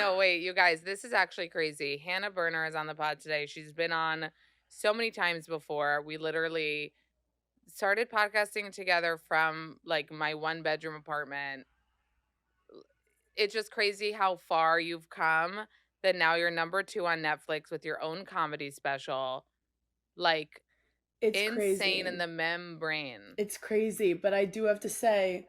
No, wait, you guys, this is actually crazy. Hannah Berner is on the pod today. She's been on so many times before. We literally started podcasting together from like my one bedroom apartment. It's just crazy how far you've come that now you're number 2 on Netflix with your own comedy special. Like It's insane in crazy. the membrane. It's crazy, but I do have to say,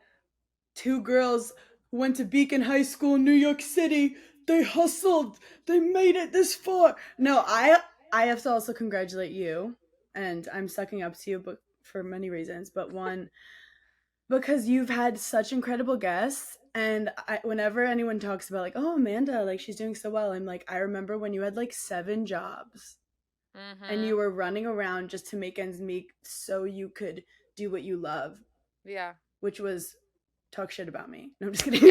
two girls who went to Beacon High School in New York City, they hustled. They made it this far. No, I have to also congratulate you, and I'm sucking up to you, but for many reasons. But one, because you've had such incredible guests, and whenever anyone talks about like, oh, Amanda, like she's doing so well, I'm like, I remember when you had like 7 jobs and you Mhm. were running around just to make ends meet so you could do what you love, Yeah. which was talk shit about me. No, I'm just kidding.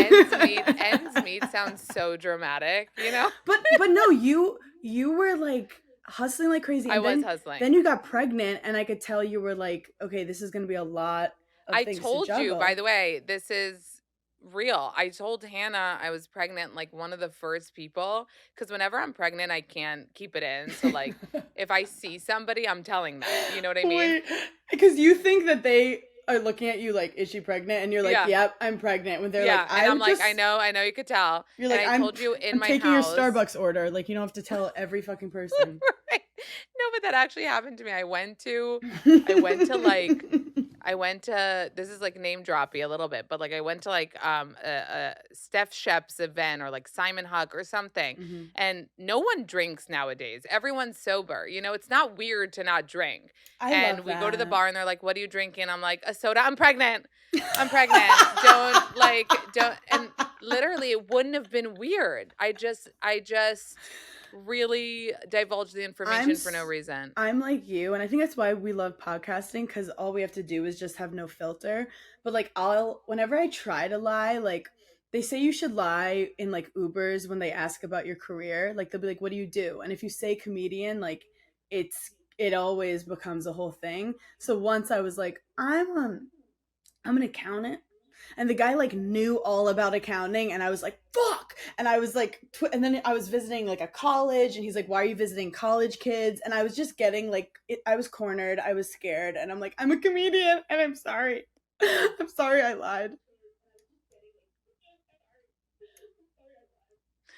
Ends meet sounds so dramatic, you know? But no, you were like hustling like crazy, I and was then hustling. you got pregnant, and I could tell you were like, okay, this is gonna be a lot of I things to told you, by juggle. the way, this is real. I told Hannah I was pregnant, like one of the first people, because whenever I'm pregnant, I can't keep it in. So, like, if I see somebody, I'm telling them. You know what I mean? Wait, because you think that they are looking at you like, is she pregnant? And you're like, Yeah. yep, I'm pregnant. When they're like, Yeah. And I I'm would like, just, I know you could tell. you're And like, I told you in I'm my taking your house. Starbucks order. Like, you don't have to tell every fucking person. Right. No, but that actually happened to me. I went to this is like name droppy a little bit, but like I went to like a Steph Shep's event or like Simon Huck or something. Hmm. And no one drinks nowadays. Everyone's sober. You know, it's not weird to not drink. I And love we go to the that. bar and they're like, "What are you drinking?" I'm like, "A soda. I'm pregnant. I'm pregnant. Don't and literally it wouldn't have been weird. I just really divulged the I'm information for no reason. I'm like you, and I think that's why we love podcasting, because all we have to do is just have no filter. But like, I'll whenever I try to lie, like they say you should lie in like Ubers when they ask about your career. Like they'll be like, "What do you do?" And if you say comedian, like it always becomes a whole thing. So once I was like, I'm an accountant. And the guy like knew all about accounting, and I was like, fuck. And I was like, and then I was visiting like a college, and he's like, why are you visiting college kids? And I was just getting like, I was cornered. I was scared. And I'm like, I'm a comedian, and I'm sorry. I'm sorry I lied.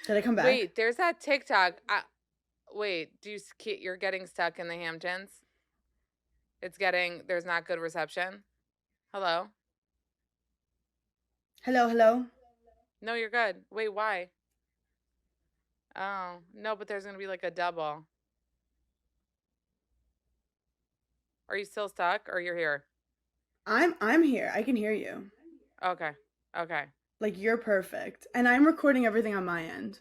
Did I come back? Wait, there's that TikTok. Wait, you're getting stuck in the Hamptons? There's not good reception. Hello? Hello, hello. No, you're good. Wait, why? Oh, no, but there's going to be like a double. Are you still stuck or you're here? I'm here. I can hear you. Okay. Okay. Like you're perfect. And I'm recording everything on my end.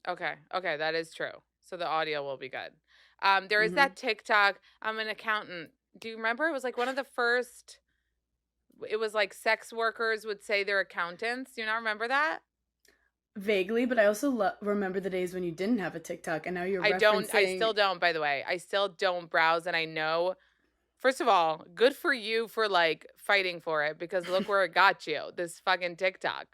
Okay. Okay, that is true. So the audio will be good. There is Hmm. that TikTok. I'm an accountant. Do you remember? It was like one of the first. It was like sex workers would say they're accountants. Do you not remember that? Vaguely, but I also remember the days when you didn't have a TikTok, and now you're I referencing. still don't, by the way. I still don't browse. And I know, first of all, good for you for like fighting for it because look where it got you, this fucking TikTok.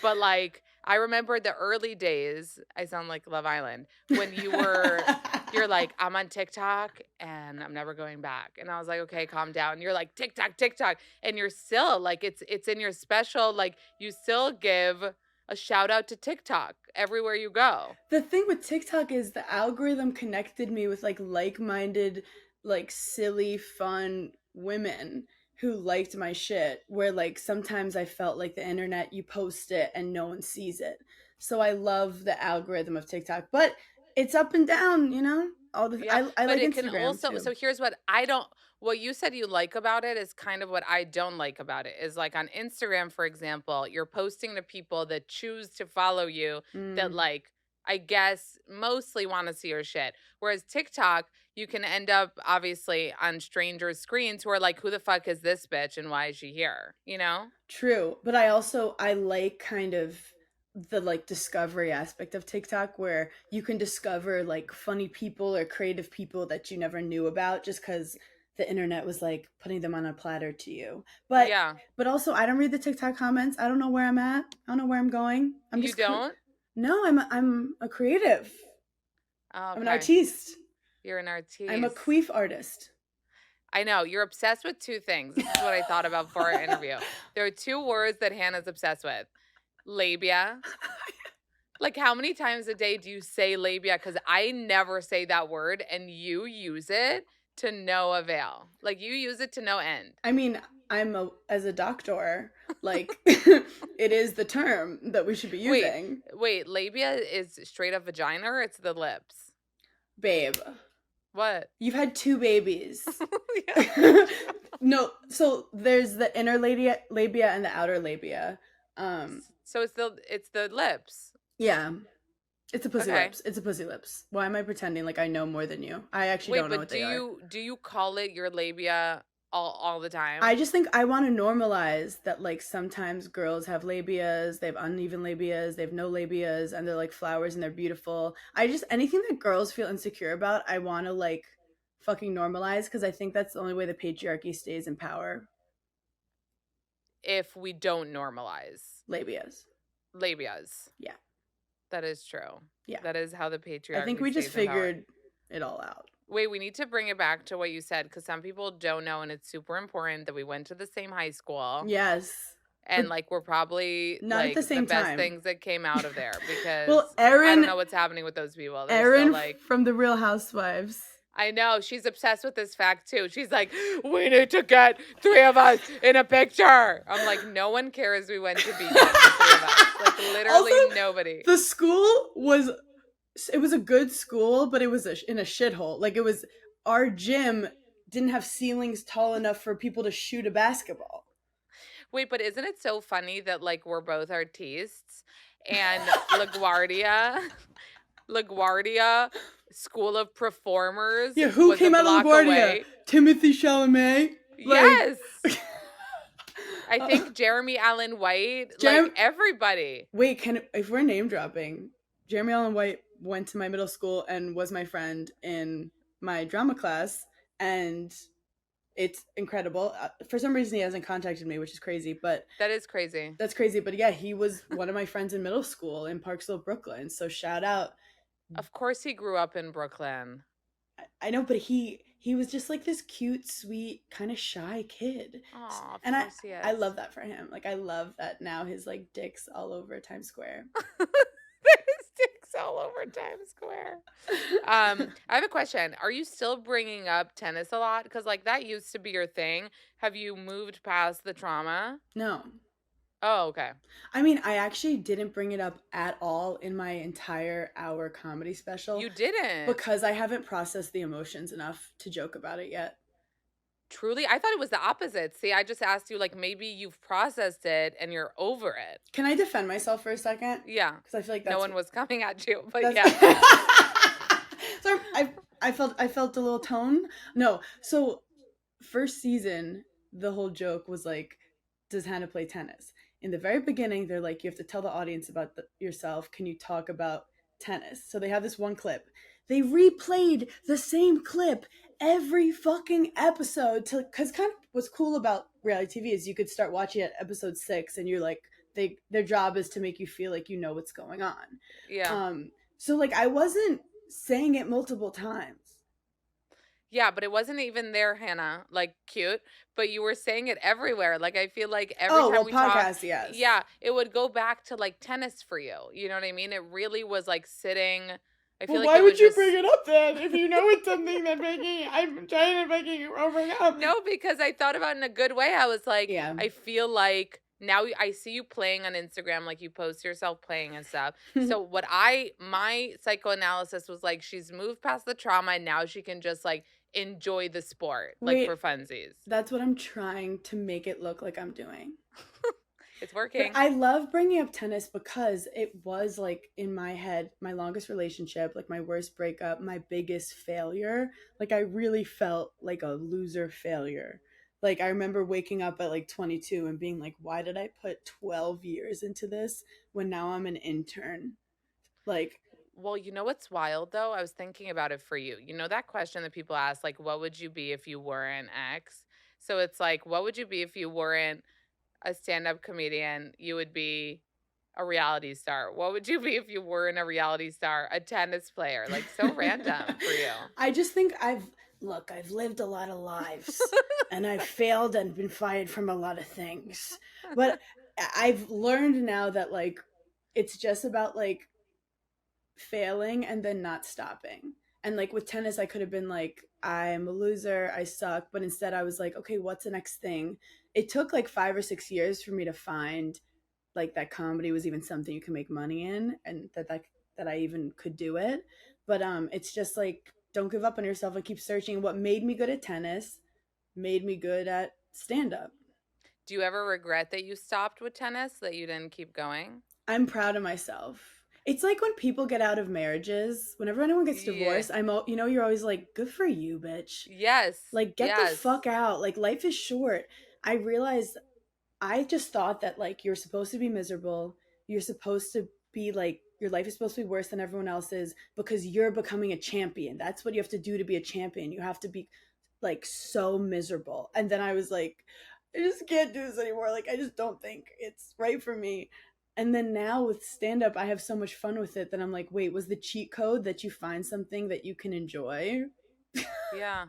But like, I remember the early days, I sound like Love Island, when you're like, I'm on TikTok and I'm never going back. And I was like, okay, calm down. You're like, TikTok, TikTok. And you're still like, it's in your special, like, you still give a shout out to TikTok everywhere you go. The thing with TikTok is the algorithm connected me with like-minded, like silly, fun women who liked my shit. Where like sometimes I felt like the internet, you post it and no one sees it. So I love the algorithm of TikTok, but it's up and down, you know. All the Yeah, I but like it can Instagram also, too. so here's what I don't, what you said you like about it is kind of what I don't like about it is like on Instagram, for example, you're posting to people that choose to follow you that Mm, like, I guess mostly want to see your shit. Whereas TikTok, you can end up obviously on strangers' screens who are like, who the fuck is this bitch and why is she here? You know? true, but I like kind of the like discovery aspect of TikTok, where you can discover like funny people or creative people that you never knew about just cuz the internet was like putting them on a platter to you. But Yeah. also I don't read the TikTok comments. I don't know where I'm at. I don't know where I'm going. I'm You just don't? No, I'm a creative. Oh, I'm an okay. artiste. You're an I'm a artiste. queef artist. I know. You're obsessed with two things. This is what I thought about for our interview. There are two words that Hannah's obsessed with: labia. Like, how many times a day do you say labia? Because I never say that word, and you use it to no avail. Like, you use it to no end. I mean, as a doctor, like it is the term that we should be Wait, using. wait. Labia is straight up vagina, or it's the lips? Babe, What? you've had 2 babies. Yeah. No, so there's the inner labia and the outer labia. So it's the lips. Yeah. It's a pussy Okay. lips. It's a pussy lips. Why am I pretending like I know more than you? I actually Wait, don't know but what they are. do you call it your labia all the I time? just think I want to normalize that like sometimes girls have labias, they have uneven labias, they have no labias, and they're like flowers and they're beautiful. I just anything that girls feel insecure about, I want to like fucking normalize because I think that's the only way the patriarchy stays in power. If we don't normalize Labias. labias. Yeah. That is true. Yeah. That is how the I think patriarchy we just stays in power. figured it all out. Wait, we need to bring it back to what you said because some people don't know, and it's super important that we went to the same high school. Yes. And But like we're probably not at the like the same best time. things that came out of there because Well, I don't Erin know what's happening with those people. They're still Erin like, from the Real Housewives. I know she's obsessed with this fact too. She's like, we need to get 3 of us in a picture. I'm like, no one cares we went to Beacon, the 3 of us. Like literally Also, nobody. the school was a good school, but it was in a shithole. Like it was our gym didn't have ceilings tall enough for people to shoot a basketball. Wait, but isn't it so funny that like we're both artistes and LaGuardia, LaGuardia School of Performers Yeah, who was a came out of block LaGuardia? away? Timothy Chalamet. Like, Yes. I think Jeremy Allen White, like Jeremy. everybody. Wait, if we're name dropping, Jeremy Allen White went to my middle school and was my friend in my drama class, and it's incredible. For some reason, he hasn't contacted me, which is crazy, but That is crazy. that's crazy. But yeah, he was one of my friends in middle school in Park Slope, Brooklyn. So shout out. Of course he grew up in Brooklyn. I know, but he was just like this cute, sweet, kind of shy kid, Oh, of and course he is. I love that for him. Like I love that now his like dick's all over Times Square. There's dicks all over Times Square. I have a question. Are you still bringing up tennis a lot? Because like that used to be your thing. Have you moved past the trauma? No. Oh, okay. I mean, I actually didn't bring it up at all in my entire hour comedy special You didn't. because I haven't processed the emotions enough to joke about it yet. Truly? I thought it was the opposite. See, I just asked you, like, maybe you've processed it and you're over it. Can I defend myself for a second? Yeah. Because I feel like that's No one was coming at you, but that's, yeah. So I felt a little tone. No, so first season, the whole joke was like, does Hannah play tennis? In the very beginning, they're like, you have to tell the audience about yourself. Can you talk about tennis? So they have this one clip. They replayed the same clip every fucking episode to because kind of what's cool about reality TV is you could start watching at episode 6 and you're like their job is to make you feel like you know what's going on. Yeah. So like I wasn't saying it multiple times. Yeah, but it wasn't even there, Hannah. Like cute, but you were saying it everywhere. Like I feel like every time we talk, podcast, yes. yeah, it would go back to like tennis for you. You know what I mean? It really was like sitting. I feel Well, like why it would was you just bring it up then if you know it's something that I'm trying to making you bring up? no, because I thought about it in a good way. I was like, Yeah. I feel like now I see you playing on Instagram, like you post yourself playing and stuff. So my psychoanalysis was like, she's moved past the trauma and now she can just like enjoy the sport, like Wait. for funsies. That's what I'm trying to make it look like I'm doing. It's working. But I love bringing up tennis because it was like in my head, my longest relationship, like my worst breakup, my biggest failure. Like I really felt like a loser failure. Like I remember waking up at like 22 and being like, why did I put 12 years into this when now I'm an intern? Like, well, you know what's wild though? I was thinking about it for you. You know that question that people ask, like, what would you be if you weren't X? So it's like, what would you be if you weren't a stand-up comedian? You would be a reality star? What would you be if you weren't a reality star? A tennis player. Like so random for you. I just think I've lived a lot of lives and I've failed and been fired from a lot of things. But I've learned now that like it's just about like failing and then not stopping. And like with tennis, I could have been like, I'm a loser, I suck. But instead, I was like, okay, what's the next thing? It took like 5 or 6 years for me to find like that comedy was even something you can make money in, and that I even could do it. But it's just like don't give up on yourself and keep searching. What made me good at tennis made me good at stand up. Do you ever regret that you stopped with tennis, that you didn't keep going? I'm proud of myself. It's like when people get out of marriages, whenever anyone gets Yeah. divorced, you're always like, good for you, bitch. Yes. Like, get the Yes. fuck out. Like, life is short. I realized I just thought that, like, you're supposed to be miserable. You're supposed to be like, your life is supposed to be worse than everyone else's because you're becoming a champion. That's what you have to do to be a champion. You have to be like so miserable. And then I was like, I just can't do this anymore. Like, I just don't think it's right for me. And then now with stand up, I have so much fun with it that I'm like, wait, was the cheat code that you find something that you can enjoy? Yeah.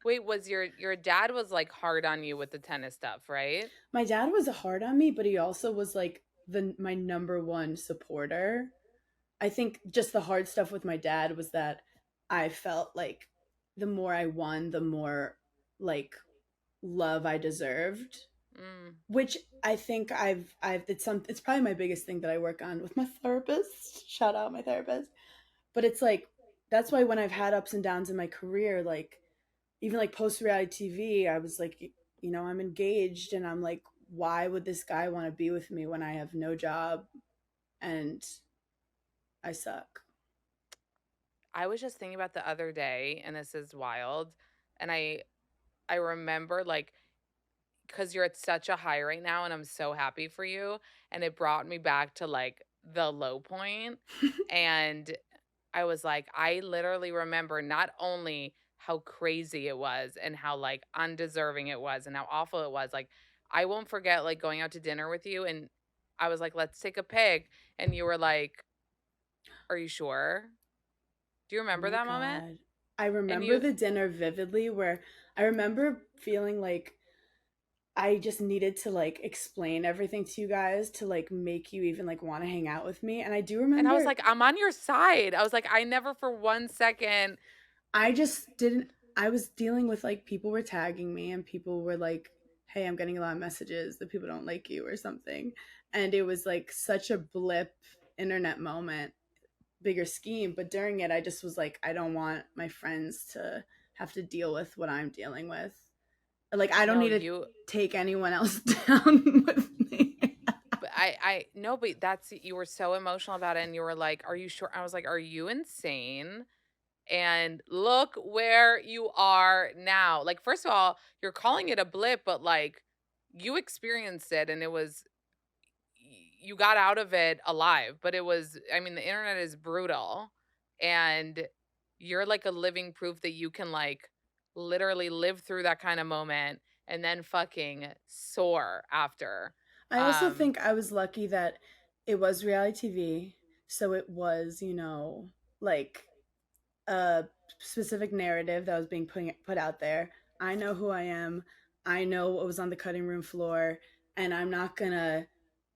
Wait, was your dad was like hard on you with the tennis stuff, right? My dad was hard on me, but he also was like the my number one supporter. I think just the hard stuff with my dad was that I felt like the more I won, the more like love I deserved, Mm. which I think it's probably my biggest thing that I work on with my therapist. Shout out my therapist. But it's like that's why when I've had ups and downs in my career, like even like post reality TV, I was like, I'm engaged and I'm like, why would this guy want to be with me when I have no job and I suck? I was just thinking about the other day, and this is wild. And I remember like because you're at such a high right now, and I'm so happy for you. And it brought me back to like the low point. And I was like, I literally remember not only how crazy it was and how like undeserving it was and how awful it was. Like, I won't forget like going out to dinner with you, and I was like, let's take a pic. And you were like, are you sure? Do you Oh remember my that moment? God. I And remember you, the dinner vividly where I remember feeling like I just needed to like explain everything to you guys to like make you even like want to hang out with me. And I do and I was remember like, I'm on your side. I was like, I never for 1 second. I just didn't I was dealing with like people were tagging me and people were like, hey, I'm getting a lot of messages that people don't like you or something. And it was like such a blip internet moment, bigger scheme. But during it, I just was like, I don't want my friends to have to deal with what I'm dealing with. Like, I don't No, need to you, take anyone else down with me. but no, but that's, you were so emotional about it. And you were like, are you sure? I was like, are you insane? And look where you are now. Like, first of all, you're calling it a blip, but like you experienced it and it was, you got out of it alive. But it was, I mean, the internet is brutal. And you're like a living proof that you can like literally live through that kind of moment and then fucking soar after. I also Um, think I was lucky that it was reality TV. So it was, like a specific narrative that was being put out there. I know who I am. I know what was on the cutting room floor, and I'm not gonna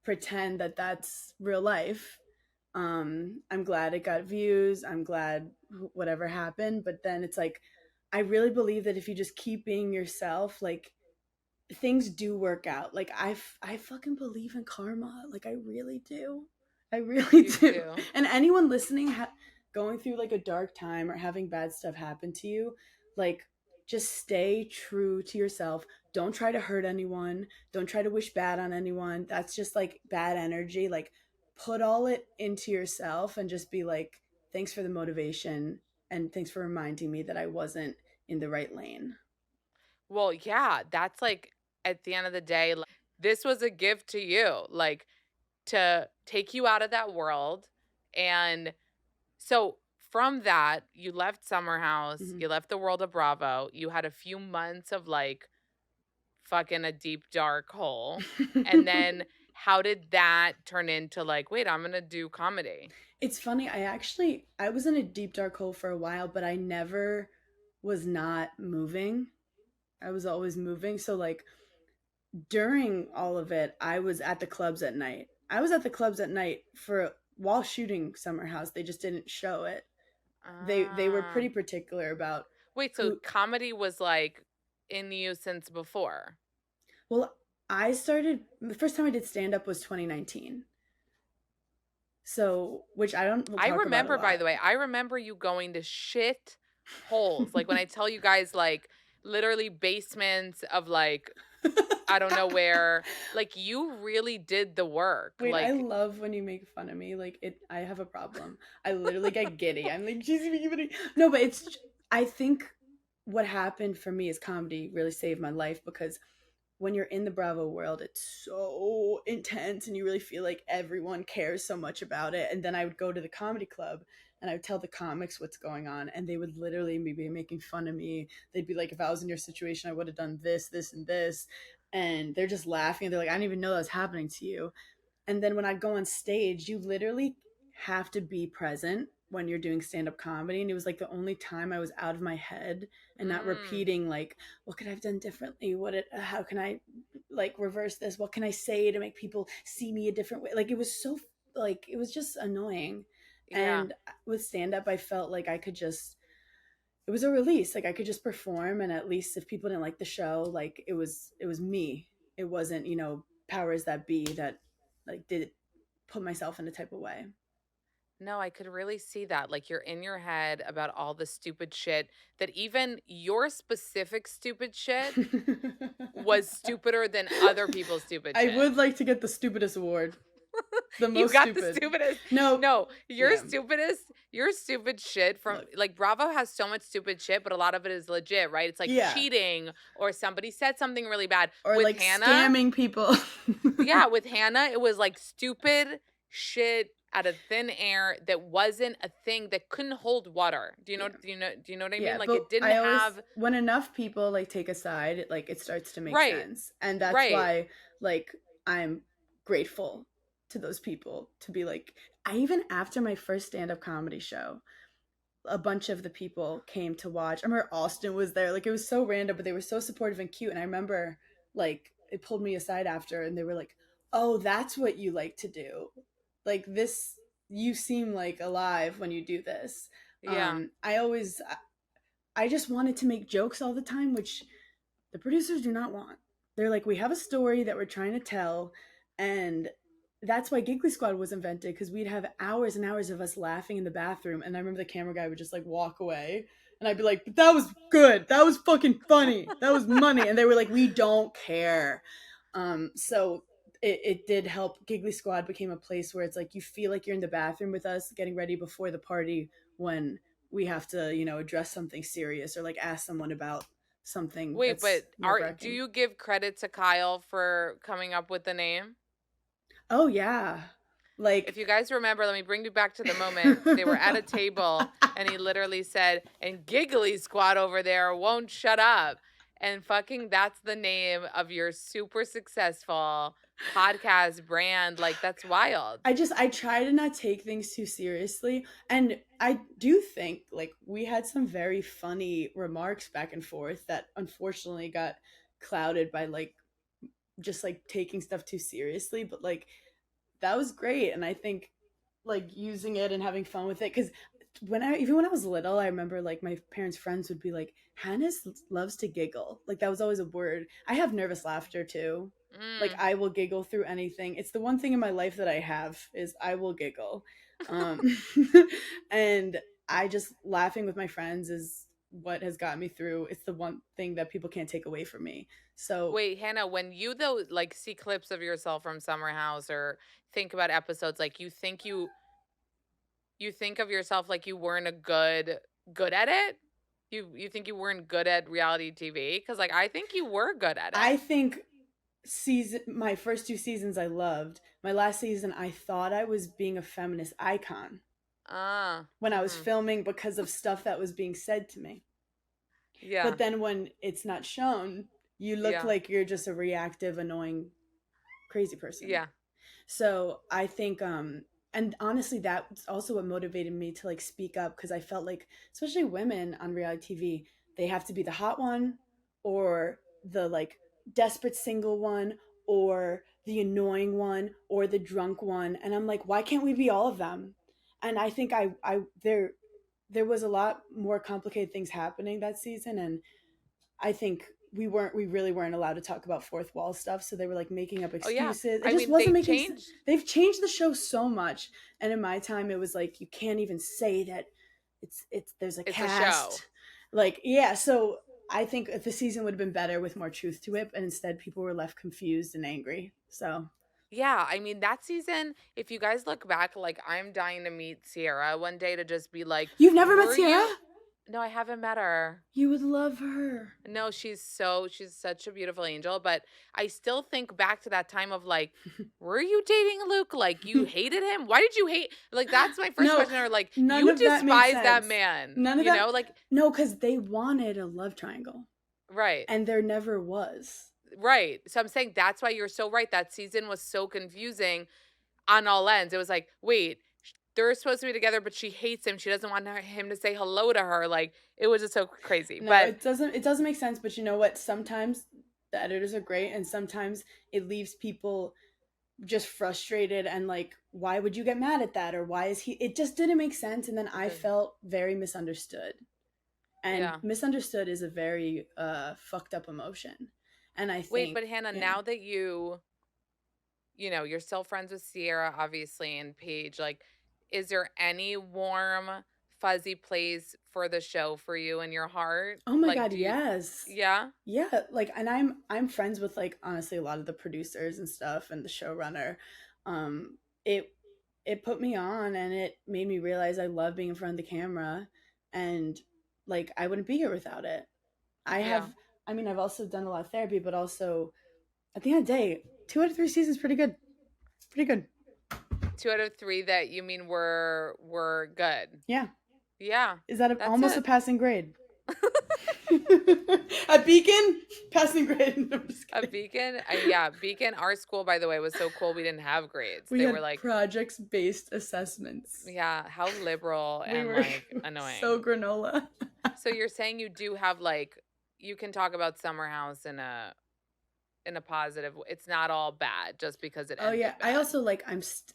pretend that that's real life. I'm glad it got views. I'm glad whatever happened, but then it's like I really believe that if you just keep being yourself, like things do work out. Like I fucking believe in karma. Like I really do. I really you do. too. And anyone listening going through like a dark time or having bad stuff happen to you, like just stay true to yourself. Don't try to hurt anyone. Don't try to wish bad on anyone. That's just like bad energy. Like put all it into yourself and just be like thanks for the motivation and thanks for reminding me that I wasn't in the right lane. Well, yeah, that's like at the end of the day, like, this was a gift to you, like to take you out of that world. And so from that, you left Summer House, Mhm. you left the world of Bravo, you had a few months of like fucking a deep dark hole. And then how did that turn into like, wait, I'm gonna do comedy? It's funny, I was in a deep dark hole for a while, but I never was not moving. I was always moving. So like during all of it, I was at the clubs at night. I was at the clubs at night for while shooting Summer House. They just didn't show it. They were Ah. pretty particular about Wait, so who. comedy was like in you since before? Well, I started the first time I did stand up was 2019. So, which I don't will I talk about a remember, by lot. the way, I remember you going to shit holes. Like when I tell you guys, like literally basements of like, I don't know where, like you really did the work. Wait, I Like, love when you make fun of me. Like it, I have a problem. I literally get giddy. I'm like, she's making fun of me. No, but I think what happened for me is comedy really saved my life because when you're in the Bravo world, it's so intense and you really feel like everyone cares so much about it. And then I would go to the comedy club and I would tell the comics what's going on, and they would literally be making fun of me. They'd be like, if I was in your situation, I would have done this, this, and this. And they're just laughing. They're like, I didn't even know that was happening to you. And then when I go on stage, you literally have to be present when you're doing stand-up comedy, and it was like the only time I was out of my head and not mm, repeating like what could I have done differently, how can I like reverse this, what can I say to make people see me a different way. Like it was so like it was just annoying. yeah. And with stand-up I felt like I could just, it was a release, like I could just perform, and at least if people didn't like the show, like it was me. It wasn't, powers that be that like did put myself in a type of way. No, I could really see that. Like you're in your head about all the stupid shit that even your specific stupid shit was stupider than other people's stupid I shit. would like to get the stupidest award. The You most got the stupid. stupidest. No, No, yeah. your stupid shit from Look, like Bravo has so much stupid shit, but a lot of it is legit, right? It's like yeah. cheating or somebody said something really bad. Or With like Hannah, scamming people. yeah, with Hannah, it was like stupid shit out of thin air that wasn't a thing that couldn't hold water. Yeah. Do you know what I mean? Yeah, Like but it didn't I always, have when enough people like take a side, it starts to make right, sense. And that's right. why like I'm grateful to those people to be like, I even after my first stand-up comedy show, a bunch of the people came to watch. I remember Austin was there. Like it was so random, but they were so supportive and cute. And I remember like it pulled me aside after and they were like, "Oh, that's what you like to do. Like this you seem like alive when you do this." Yeah. I just wanted to make jokes all the time, which the producers do not want. They're like, we have a story that we're trying to tell, and that's why Giggly Squad was invented, because we'd have hours and hours of us laughing in the bathroom, and I remember the camera guy would just like walk away, and I'd be like, but that was good, that was fucking funny, that was money, and they were like, we don't care. So it did help. Giggly Squad became a place where it's like you feel like you're in the bathroom with us getting ready before the party when we have to, address something serious or like ask someone about something Wait, that's but nerve are do wracking. you give credit to Kyle for coming up with the name? Oh yeah, If like you guys remember, let me bring you back to the moment. They were at a table and he literally said, and Giggly Squad over there won't shut up. And fucking that's the name of your super successful podcast brand. Like that's wild. I try to not take things too seriously, and I do think like we had some very funny remarks back and forth that unfortunately got clouded by like just like taking stuff too seriously, but like that was great. And I think like using it and having fun with it, because even when I was little, I remember like my parents' friends would be like, Hannah loves to giggle. Like that was always a word. I have nervous laughter too. Like Mm. I will giggle through anything. It's the one thing in my life that I have is I will giggle. Um and I just laughing with my friends is what has gotten me through. It's the one thing that people can't take away from me. So Wait, Hannah, when you though like see clips of yourself from Summer House or think about episodes, like you think of yourself like you weren't a good at it? You think you weren't good at reality TV? Because like I think you were good at I it. think season my first two seasons I loved. My last season I thought I was being a feminist icon Ah, when I was mm-hmm. filming because of stuff that was being said to me. Yeah, But then when it's not shown, you look yeah, like you're just a reactive, annoying, crazy person. yeah. So I think and honestly that's also what motivated me to like speak up, because I felt like especially women on reality TV, they have to be the hot one or the like desperate single one or the annoying one or the drunk one, and I'm like, why can't we be all of them? And I think I there was a lot more complicated things happening that season, and I think we really weren't allowed to talk about fourth wall stuff, so they were like making up Oh yeah. excuses. It I just mean, wasn't they've making changed. they've changed the show so much, and in my time it was like you can't even say that it's there's a It's a show. cast. Like yeah, so I think if the season would have been better with more truth to it, but instead people were left confused and angry. So Yeah, I mean that season, if you guys look back, like I'm dying to meet Sierra one day to just be like, you've never met were Sierra? you No, I haven't met her. You would love her. No, she's such a beautiful angel, but I still think back to that time of like, were you dating Luke? Like you hated him? Why did you hate? Like that's my first No, question. Or like none you of that made despise that sense. man, None of you that. know? Like No, because they wanted a love triangle, right. and there never was. Right. So I'm saying that's why you're so right. That season was so confusing on all ends. It was like, wait, they're supposed to be together, but she hates him. She doesn't want him to say hello to her. Like it was just so crazy. No, But it doesn't make sense, but you know what? Sometimes the editors are great, and sometimes it leaves people just frustrated and like, why would you get mad at that? Or why is he it just didn't make sense, and then it I did. felt very misunderstood. And Yeah. misunderstood is a very fucked up emotion. And I Wait, think, but Hannah, yeah. now that you're still friends with Sierra, obviously, and Paige, like, is there any warm, fuzzy place for the show for you in your heart? Oh my Like, god, yes. yeah? Yeah, like, and I'm friends with like honestly a lot of the producers and stuff and the showrunner. Um it it put me on, and it made me realize I love being in front of the camera, and like I wouldn't be here without it. I have Yeah. I mean, I've also done a lot of therapy, but also at the end of the day, 2 out of 3 seasons pretty good. Pretty good. 2 out of 3 that you mean were good. Yeah. Yeah. Is that That's almost a it. passing grade? At Beacon, passing grade. No, I'm just A kidding. Beacon? Yeah, Beacon, our school, by the way, was so cool. We didn't have grades. We They were had like, projects based assessments. yeah, how liberal We and were like so annoying. granola. So you're saying you do have like, you can talk about Summer House in a positive it's not all bad just because it Oh yeah, ended I bad. also like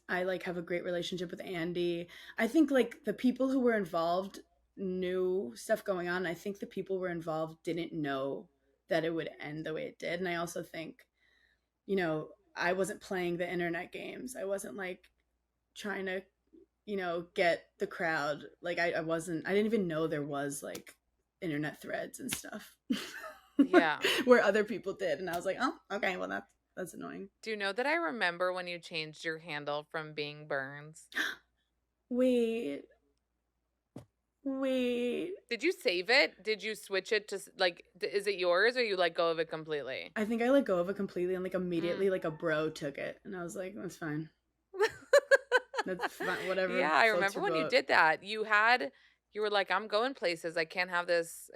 I like have a great relationship with Andy. I think like the people who were involved knew stuff going on. I think the people who were involved didn't know that it would end the way it did. And I also think, I wasn't playing the internet games. I wasn't like trying to, get the crowd. Like I didn't even know there was like internet threads and stuff. Yeah. Where other people did, and I was like, "Oh, okay, well that's annoying." Do you know that I remember when you changed your handle from being Burns? Wait, wait. Did you save it? Did you switch it to like is it yours or you let go of it completely? I think I let go of it completely, and like Mm. immediately, like a bro took it, and I was like, "That's fine. That's fine. Whatever Yeah, I floats remember your when you boat." did that. You were like, I'm going places. I can't have this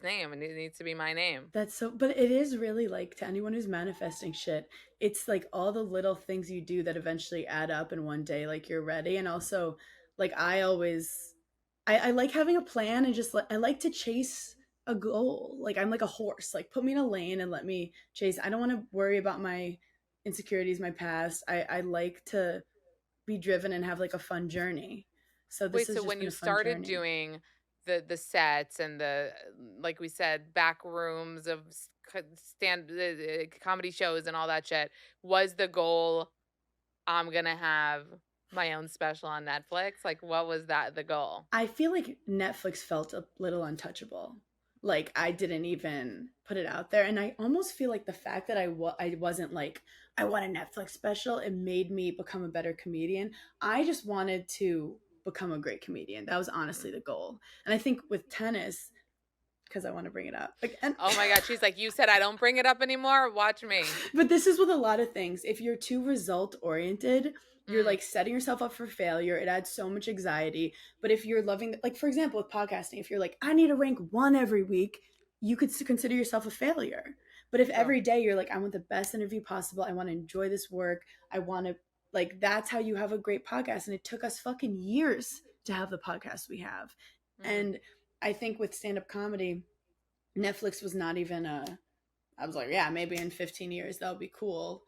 name. And it needs to be my name. That's so, but it is really like to anyone who's manifesting shit. It's like all the little things you do that eventually add up, and one day, like you're ready. And also, like I like having a plan, and just I like to chase a goal. Like I'm like a horse. Like put me in a lane and let me chase. I don't want to worry about my insecurities, my past. I like to be driven and have like a fun journey. So this Wait, has so just when been you a fun started journey. doing the sets and the like we said back rooms of stand comedy shows and all that shit, was the goal I'm going to have my own special on Netflix? Like what was that the goal? I feel like Netflix felt a little untouchable. Like I didn't even put it out there, and I almost feel like the fact that I wasn't like I want a Netflix special, it made me become a better comedian. I just wanted to become a great comedian. That was Mm. honestly the goal. And I think with tennis, because I want to bring it up again. Oh my god, she's like, "You said I don't bring it up anymore. Watch me." But this is with a lot of things. If you're too result oriented, you're Mm, like setting yourself up for failure. It adds so much anxiety. But if you're loving, like for example, with podcasting, if you're like, I need to rank one every week, you could consider yourself a failure. But if true. every day you're like, I want the best interview possible, I want to enjoy this work, I want to Like that's how you have a great podcast. And it took us fucking years to have the podcast we have. Mm. And I think with stand-up comedy, Netflix was not even a, I was like, yeah, maybe in 15 years that'll be cool.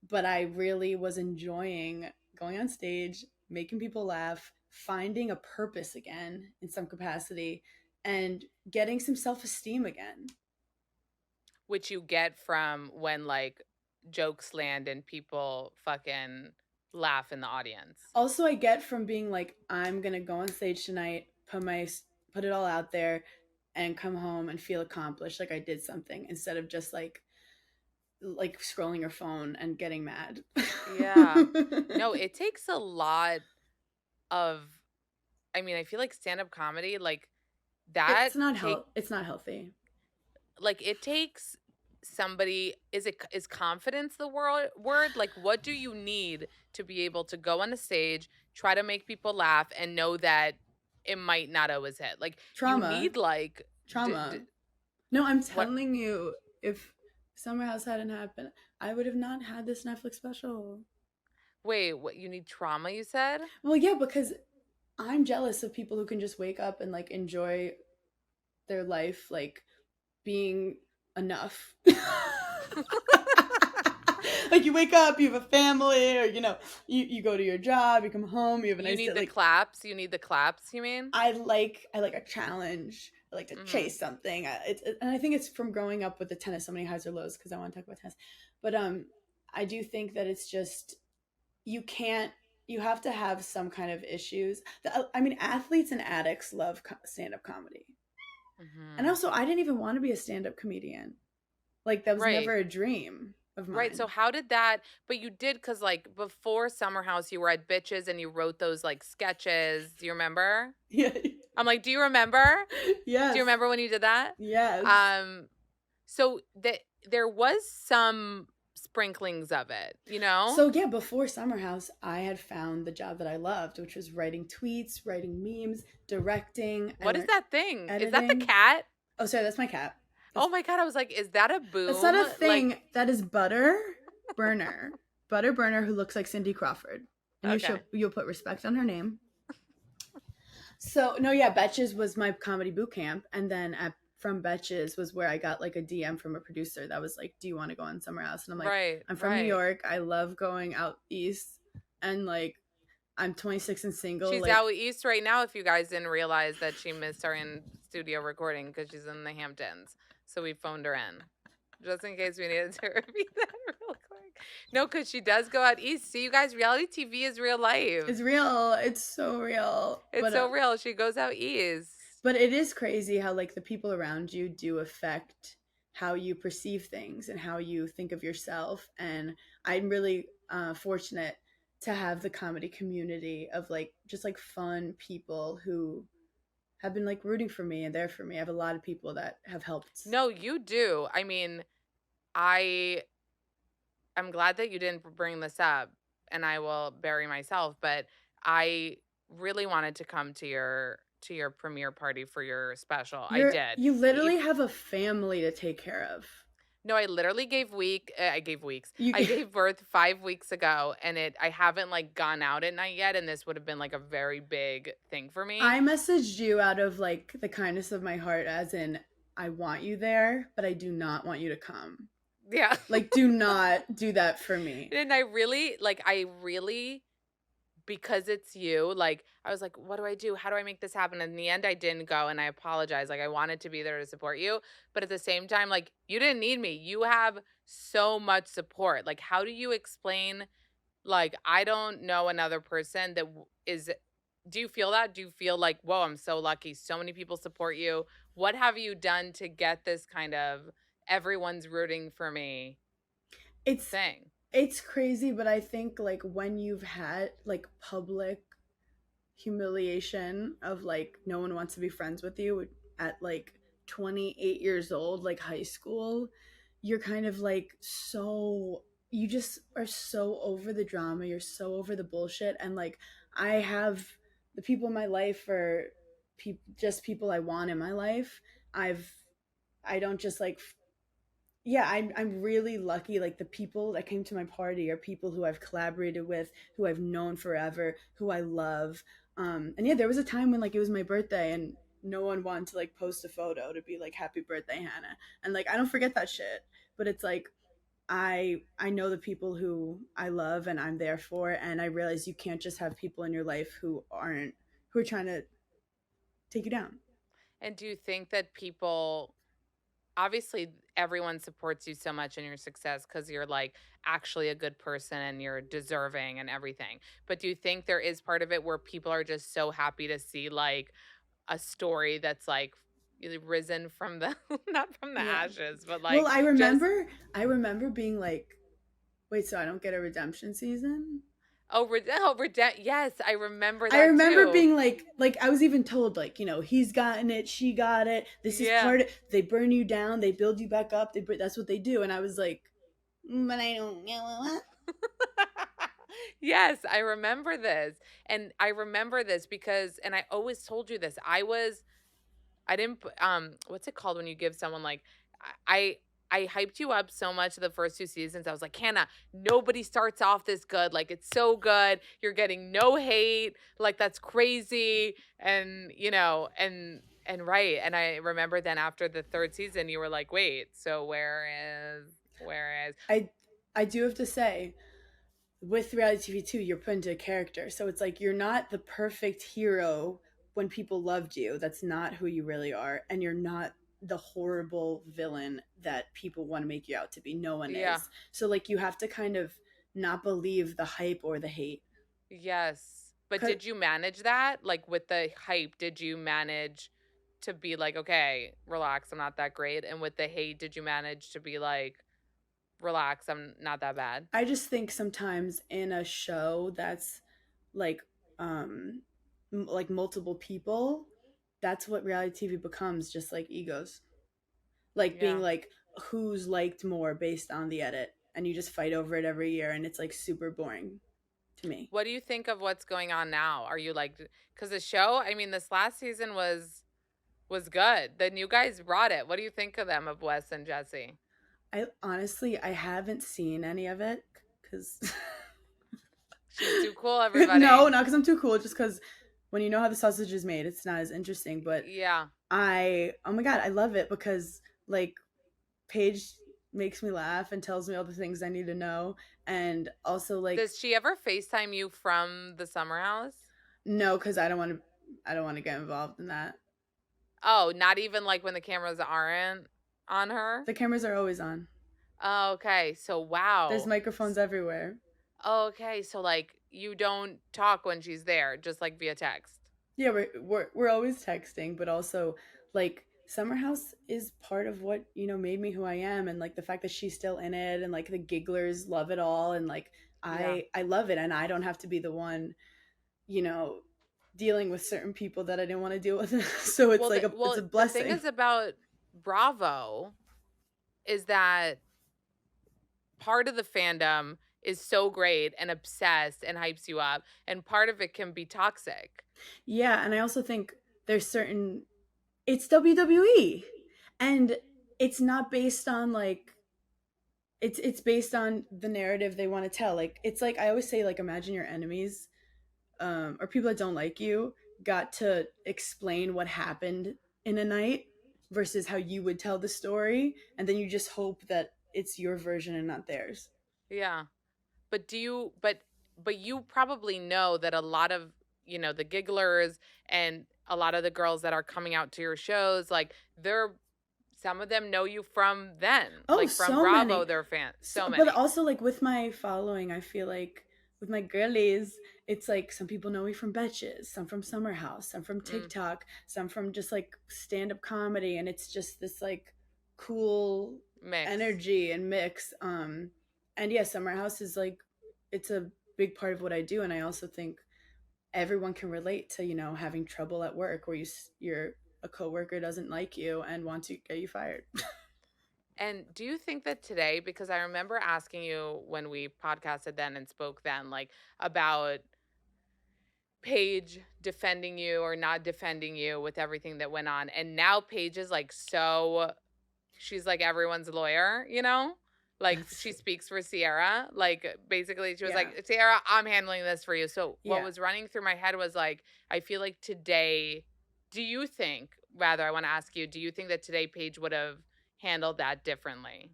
But I really was enjoying going on stage, making people laugh, finding a purpose again in some capacity, and getting some self-esteem again. Which you get from when like jokes land and people fucking laugh in the audience. Also, I get from being like, I'm gonna go on stage tonight, put it all out there, and come home and feel accomplished, like I did something, instead of just like scrolling your phone and getting mad. Yeah. No, it takes a lot of, I mean, I feel like stand-up comedy, like that take It's not healthy. like it takes somebody, is confidence the word? Like what do you need to be able to go on a stage, try to make people laugh and know that it might not always hit? Like you Trauma. need like Trauma. No, I'm what telling you, if Summer House hadn't happened, I would have not had this Netflix special. wait, what you need trauma you said? Well, yeah, because I'm jealous of people who can just wake up and like enjoy their life, like being enough. Like you wake up, you have a family, or you go to your job, you come home, you have a You nice day. need the Like claps, you need the claps, you mean? I like a challenge. I like to Mhm. chase something. And I think it's from growing up with the tennis. So many highs or lows because I want to talk about tennis, but I do think that it's just you can't. You have to have some kind of issues. I mean, athletes and addicts love stand up comedy, and Mhm. also I didn't even want to be a stand up comedian. Like that was never Right. a dream of Right. So mine. how did that, but you did, cuz like before Summer House you were at Bitches and you wrote those like sketches. Do you remember? Yeah. I'm like, "Do you remember? Do you Yes. remember when you did that?" Yes. Um so there was some sprinklings of it, you know? So yeah, before Summer House, I had found the job that I loved, which was writing tweets, writing memes, directing. I What is learned that thing? Is that the editing. cat? Oh, sorry, that's my cat. Oh That's my god, I was like, "Is that a not boom?" a Like, thing. That is Berner, Berner, who looks like Cindy Crawford, and okay. you'll put respect on her name. So no, yeah, Betches was my comedy boot camp, and then from Betches was where I got like a DM from a producer that was like, "Do you want to go on Summer House?" And I'm like, Right, "I'm from New right. York. I love going out east, and like I'm 26 and single. She's Like out east right now if you guys didn't realize that she missed our in studio recording because she's in the Hamptons. So we phoned her in. Just in case we needed to repeat that real quick. No, because she does go out east. See, you guys, reality TV is real life. it's real. It's so real. It's so real. She goes out east. But it is crazy how like the people around you do affect how you perceive things and how you think of yourself. And I'm really fortunate to have the comedy community of like just like fun people who have been like rooting for me and there for me. I have a lot of people that have helped. No, you do. I mean, I I'm glad that you didn't bring this up, and I will bury myself, but I really wanted to come to your premiere party for your special. I did. You E- literally have a family to take care of. No, I literally I gave weeks. You I gave birth 5 weeks ago and I haven't like gone out at night yet and this would have been like a very big thing for me. I messaged you out of like the kindness of my heart, as in, I want you there, but I do not want you to come. Yeah. Like, do not do that for me. And I really, because it's you, like I was like, what do I do? How do I make this happen? And in the end I didn't go and I apologize. Like I wanted to be there to support you, but at the same time like you didn't need me. You have so much support. Like how do you explain, like I don't know another person that is, do you feel that? Do you feel like, whoa, I'm so lucky. So many people support you. What have you done to get this kind of everyone's rooting for me It's thing? it's crazy, but I think like when you've had like public humiliation of like no one wants to be friends with you at like 28 years old, like high school, you're kind of like you just are so over the drama, you're so over the bullshit. And like I have the people in my life are just people I want in my life. I don't just like yeah, I'm really lucky. Like the people that came to my party are people who I've collaborated with, who I've known forever, who I love. And yeah, there was a time when like it was my birthday and no one wanted to like post a photo to be like happy birthday, Hannah. And like I don't forget that shit. But it's like I know the people who I love and I'm there for, and I realize you can't just have people in your life who are trying to take you down. And do you think that people, obviously everyone supports you so much in your success because you're like actually a good person and you're deserving and everything. But do you think there is part of it where people are just so happy to see like a story that's like risen from the not from the Yeah. ashes, but Well, like just I remember being like, wait, so I don't get a redemption season? yes, I remember I that remember too. being like I was even told like, he's gotten it, she got it. This is Yeah. part of they burn you down, they build you back up. That's what they do. And I was like, but I don't know what. Yes, I remember this. And I remember this because and I always told you this. I didn't what's it called when you give someone like I I hyped you up so much the first two seasons. I was like, Hannah, nobody starts off this good. Like it's so good. You're getting no hate. Like that's crazy. And and right. And I remember then after the third season, you were like, wait, so where is I I do have to say, with reality TV too, you're put into a character. So it's like you're not the perfect hero when people loved you. That's not who you really are. And you're not the horrible villain that people want to make you out to be. No one yeah. is. So like you have to kind of not believe the hype or the hate. Yes. But 'Cause did you manage that? Like with the hype, did you manage to be like, okay, relax, I'm not that great? And with the hate, did you manage to be like, relax, I'm not that bad? I just think sometimes in a show that's like um like multiple people, that's what reality TV becomes, just like egos. Like being Yeah. like who's liked more based on the edit, and you just fight over it every year, and it's like super boring to me. What do you think of what's going on now? Are you like, because the show, I mean, this last season was good. The new guys brought it. What do you think of them, of Wes and Jesse? I honestly I haven't seen any of it because She's too cool, no, everybody. not because I'm too cool, just because when you know how the sausage is made, it's not as interesting. But Yeah. oh my god, I love it because like Paige makes me laugh and tells me all the things I need to know, and also like Does she ever FaceTime you from the summer house? no, because I don't want to get involved in that. Oh, not even like when the cameras aren't on her? The cameras are always on. Oh, okay. So There's wow. microphones everywhere. Okay, so like you don't talk when she's there, just like via text. Yeah, we're always texting, but also like Summer House is part of what made me who I am, and like the fact that she's still in it, and like the gigglers love it all, and like Yeah. I love it, and I don't have to be the one, you know, dealing with certain people that I didn't want to deal with. So it's like it's a The thing blessing. is about Bravo is that part of the fandom is so great and obsessed and hypes you up, and part of it can be toxic. Yeah, and I also think there's certain it's WWE, and it's not based on like it's based on the narrative they want to tell. Like it's like I always say, like imagine your enemies, or people that don't like you, got to explain what happened in a night versus how you would tell the story, and then you just hope that it's your version and not theirs. Yeah. But do you but you probably know that a lot of, the gigglers and a lot of the girls that are coming out to your shows, like they're some of them know you from then, Oh, like from so Bravo, many. they're fans. So, So but many. also like with my following, I feel like with my girlies, it's like some people know me from Betches, some from Summer House, some from Mm, TikTok, some from just like stand up comedy, and it's just this like cool mix. energy and mix. And yeah, Summer House is like it's a big part of what I do, and I also think everyone can relate to having trouble at work where you're a coworker doesn't like you and wants to get you fired. And do you think that today, because I remember asking you when we podcasted then and spoke then, like about Paige defending you or not defending you with everything that went on. And now Paige is like so she's like everyone's lawyer, you know? Like That's she speaks for Sierra. Like basically she was yeah. like, "Sierra, I'm handling this for you." So what Yeah. was running through my head was like, I feel like today, do you think, rather I want to ask you, do you think that today Paige would have handled that differently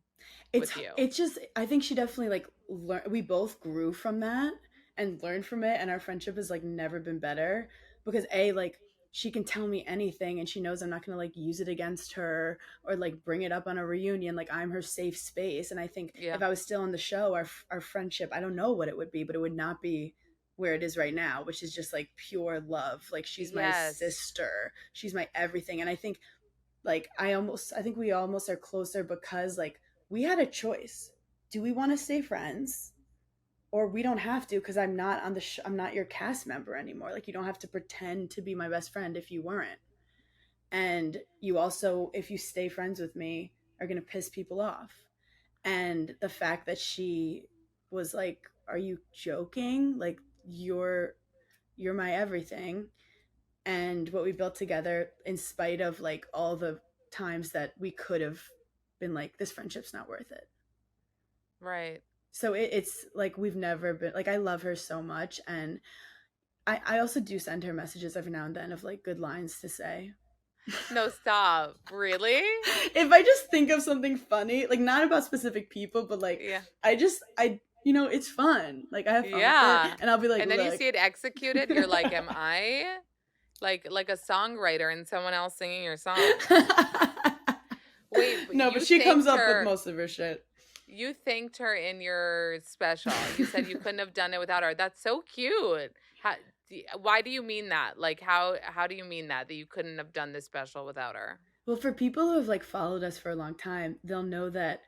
with you? It's just I think she definitely like we both grew from that and learned from it, and our friendship has like never been better because a like she can tell me anything and she knows I'm not going to like use it against her or like bring it up on a reunion. Like I'm her safe space, and I think Yeah. if I was still on the show, our friendship, I don't know what it would be, but it would not be where it is right now, which is just like pure love. Like she's my Yes. sister, she's my everything. And I think like I think we almost are closer because like we had a choice. Do we want to stay friends? Or we don't have to because I'm not on I'm not your cast member anymore. Like you don't have to pretend to be my best friend if you weren't. And you also, if you stay friends with me, are going to piss people off. And the fact that she was like, "Are you joking? Like you're my everything." And what we built together in spite of like all the times that we could have been like, this friendship's not worth it. Right. So it's like we've never been like, I love her so much. And I also do send her messages every now and then of like good lines to say. No, stop. Really? If I just think of something funny, like not about specific people, but like Yeah. you know, it's fun. Like I have fun with it. Yeah. And I'll be like, And then you look. see it executed, you're like, am I like a songwriter and someone else singing your songs? Wait, but No, but she comes up with most of her shit. you thanked her in your special. You said you couldn't have done it without her. That's so cute. How, why do you mean that? Like how do you mean that you couldn't have done this special without her? Well, for people who have like followed us for a long time, they'll know that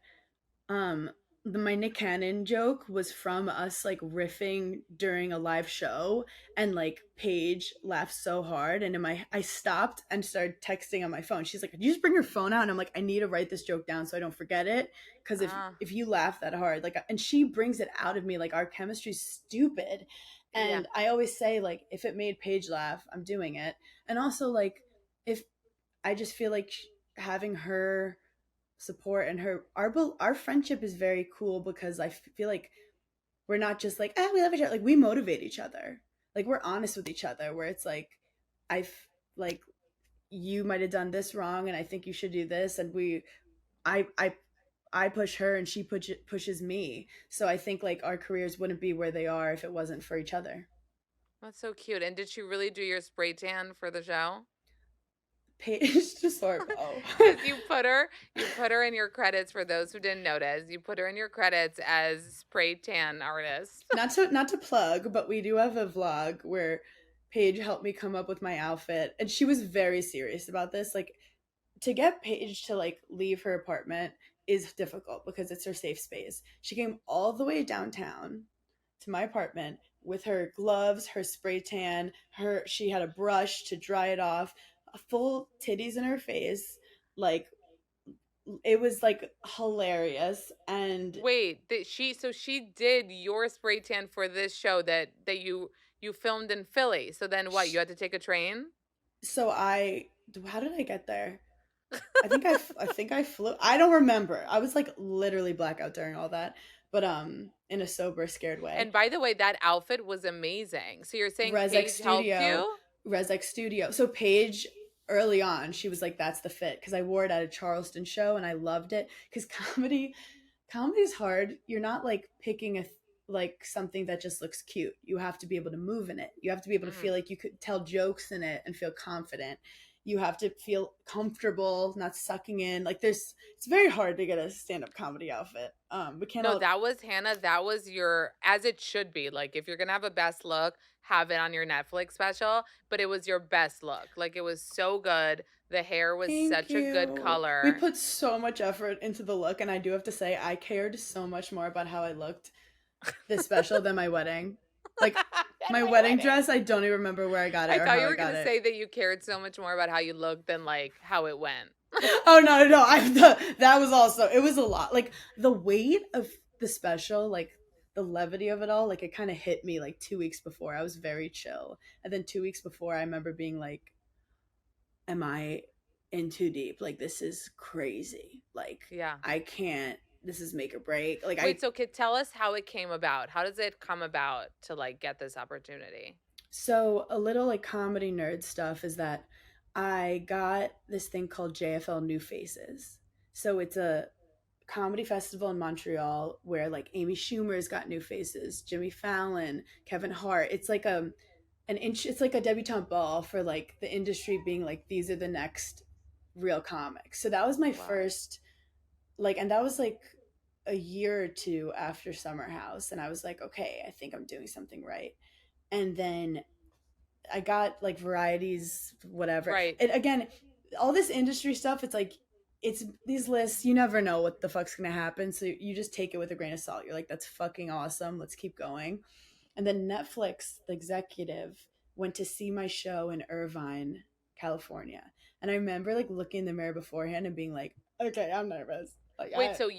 um my Nick Cannon joke was from us like riffing during a live show, and like Paige laughed so hard, and in my I stopped and started texting on my phone. She's like, "Did you just bring your phone out?" And I'm like, "I need to write this joke down so I don't forget it, because Ah, if you laugh that hard, like," and she brings it out of me, like our chemistry's stupid. yeah. And I always say like, if it made Paige laugh, I'm doing it. And also like, if I just feel like having her support and our friendship is very cool because I feel like we're not just like, ah, we love each other. Like we motivate each other. Like we're honest with each other. Where it's like, like you might have done this wrong, and I think you should do this. And I, I, I push her, and she pushes me. So I think like our careers wouldn't be where they are if it wasn't for each other. That's so cute. And did she really do your spray tan for the show? Paige DeSorbo. Because you put her in your credits for those who didn't notice. You put her in your credits as spray tan artist. Not to plug, but we do have a vlog where Paige helped me come up with my outfit, and she was very serious about this. Like to get Paige to like leave her apartment is difficult because it's her safe space. She came all the way downtown to my apartment with her gloves, her spray tan, her she had a brush to dry it off, full titties in her face, like it was like hilarious. And Wait, she did your spray tan for this show that you filmed in Philly. So then what? You had to take a train? so I how did I get there? I think I flew. I don't remember. I was like literally blackout during all that, but in a sober, scared way. And by the way, that outfit was amazing. So you're saying Resx Paige helped Studio, you? Resx Studio. So Paige, early on, she was like, "That's the fit," because I wore it at a Charleston show and I loved it. Because comedy is hard. You're not like picking like something that just looks cute. You have to be able to move in it. You have to be able to feel Mm. like you could tell jokes in it and feel confident. You have to feel comfortable, not sucking in. Like it's very hard to get a stand-up comedy outfit. We can't No, all. that was Hannah. That was your, as it should be. Like, if you're gonna have a best look, have it on your Netflix special. But it was your best look. Like, it was so good. The hair was Thank such a good you. We color. put so much effort into the look, and I do have to say, I cared so much more about how I looked this special than my wedding. Like At my my wedding wedding. dress, I don't even remember where I got it I or thought how you I were got gonna it. say that you cared so much more about how you looked than like how it went. Oh no, no, no! That was also it was a lot. Like the weight of the special, like the levity of it all, like it kind of hit me like 2 weeks before. I was very chill, and then 2 weeks before, I remember being like, "Am I? in too deep. Like, this is crazy. Like, Yeah. I can't, this is make or break. Like, Wait, so could tell us how it came about? How does it come about to like get this opportunity? so a little like comedy nerd stuff is that I got this thing called JFL New Faces. So it's a comedy festival in Montreal where like Amy Schumer's got new faces, Jimmy Fallon, Kevin Hart. It's like it's like a debutante ball for like the industry being like these are the next real comics. So that was my Wow. first like, and that was like a year or two after Summer House, and I was like, okay, I think I'm doing something right. And then I got like varieties, whatever. Right. And again, all this industry stuff, it's like it's these lists, you never know what the fuck's gonna happen. So you just take it with a grain of salt. You're like, that's fucking awesome. Let's keep going. And then Netflix, the executive, went to see my show in Irvine, California. And I remember like looking in the mirror beforehand and being like, okay, I'm nervous. Like Wait, so